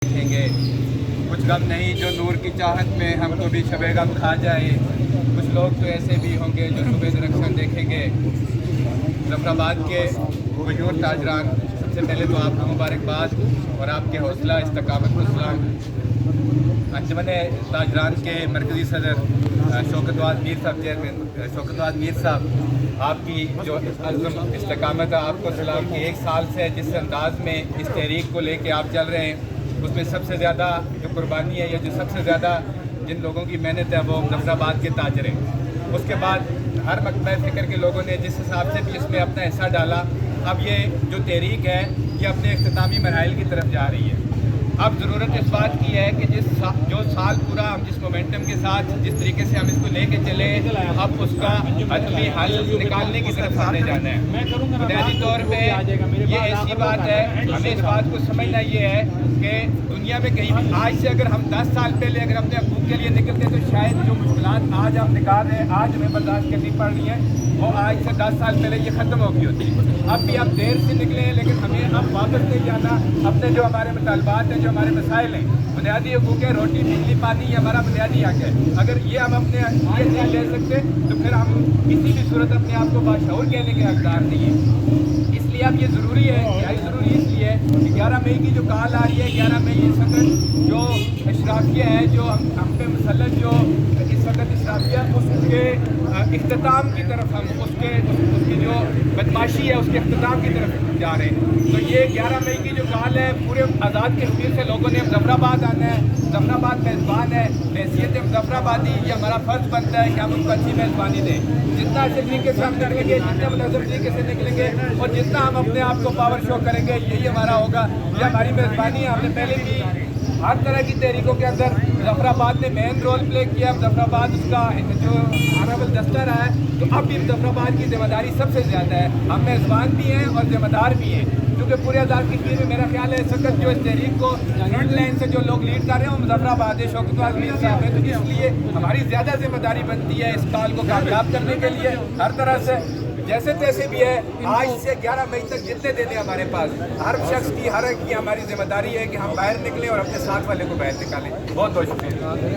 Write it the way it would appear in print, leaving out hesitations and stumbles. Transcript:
देखेंगे। कुछ गम नहीं जो नूर की चाहत में हमको भी शबे गम खा जाए। कुछ लोग तो ऐसे भी होंगे जो सुबह दरख्शन देखेंगे। जफराबाद के बुजुर्ग ताजरान, सबसे पहले तो आपको मुबारकबाद और आपके हौसला इस्तकामत को सलाम। अंजमन ताजरान के मरकज़ी सदर शौकतवाद मीर साहब, चेयरमैन शौकतवाद मीर साहब, आपकी जो अज़्म इस्तकामत है आपको सलाम। कि एक साल से जिस अंदाज में इस तहरीक को लेके आप चल रहे हैं, उसमें सबसे ज़्यादा जो कुर्बानी है या जो सबसे ज़्यादा जिन लोगों की मेहनत है वो जफराबाद के ताजर हैं। उसके बाद हर मकतबा फ़िक्र के लोगों ने जिस हिसाब से भी इसमें अपना हिस्सा डाला, अब ये जो तहरीक है ये अपने इख्तितामी मराहिल की तरफ जा रही है। अब ज़रूरत इस बात की है कि जो साल पूरा हम जिस मोमेंटम के साथ जिस तरीके से हम इसको लेके चले, अब उसका हतमी हल निकालने की तरफ हमने जाना है। बुनियादी तौर पे ये ऐसी बात है, हमें इस बात को समझना ये है कि दुनिया में कहीं भी आज से अगर हम 10 साल पहले अगर अपने हकूक़ के लिए निकलते तो शायद जो मुश्किलात आज हम निकाल रहे हैं, आज हमें बर्दाश्त करनी पड़ रही है, वो आज से 10 साल पहले ये ख़त्म हो गई होती। अब भी हम देर से निकले हैं, लेकिन हमें अब वापस नहीं जाना। अपने जो हमारे मुतालबात हैं, जो हमारे मसाइल हैं, बुनियादी हकूक़ है, रोटी बिजली पानी, ये हमारा बुनियादी हक़ है। अगर ये हम अपने ये नहीं ले सकते तो फिर हम किसी भी सूरत अपने आप को बाशऊर कहने के हकदार नहीं है। इसलिए अब ये ज़रूरी है, ज़रूरी इसलिए है कि 11 मई की जो कॉल आ रही है, 11 मई इस वक्त जो इशराफिया है, जो हम पे मुसल्लत जो इस वक्त इशराफिया, उसके इख्तिताम की तरफ हम उसकी जो बदमाशी है उसके इख्तिताम की तरफ जा रहे हैं। तो ये 11 मई की जो कॉल है, पूरे आज़ाद कश्मीर से लोगों ने हम जफराबाद आना है। जफराबाद मेज़बान है, हैसियत जफराबादी ये हमारा फ़र्ज़ बनता है कि हम उनको अच्छी मेज़बानी दें। जितना अच्छे तरीके से हम निकलेंगे, जितने मुनज़्ज़म तरीके से निकलेंगे और जितना हम अपने आप को पावर शो करेंगे, यही हमारा होगा। ये हमारी मेज़बानी है। हमने पहले भी हर तरह की तहरीकों के अंदर जफराबाद ने मेन रोल प्ले किया। जफराबाद उसका जो ऑनरेबल जस्टर है, तो अब भी जफराबाद की जिम्मेदारी सबसे ज़्यादा है। हम मेज़बान भी हैं और जिम्मेदार भी हैं, क्योंकि पूरे आज़ाद कश्मीर में मेरा ख्याल है इस वक्त जो इस तहरीक को फ्रंट लाइन से जो लोग लीड कर रहे हैं वो जफराबाद है, शौकतवाद मीर साहब है। तो इसलिए हमारी ज़्यादा जिम्मेदारी बनती है इस कॉल को कामयाब करने के लिए हर तरह से जैसे तैसे भी है। आज से 11 मई तक जितने दिन है हमारे पास, हर शख्स की हर एक की हमारी जिम्मेदारी है कि हम बाहर निकलें और अपने साथ वाले को बाहर निकालें। बहुत बहुत शुक्रिया।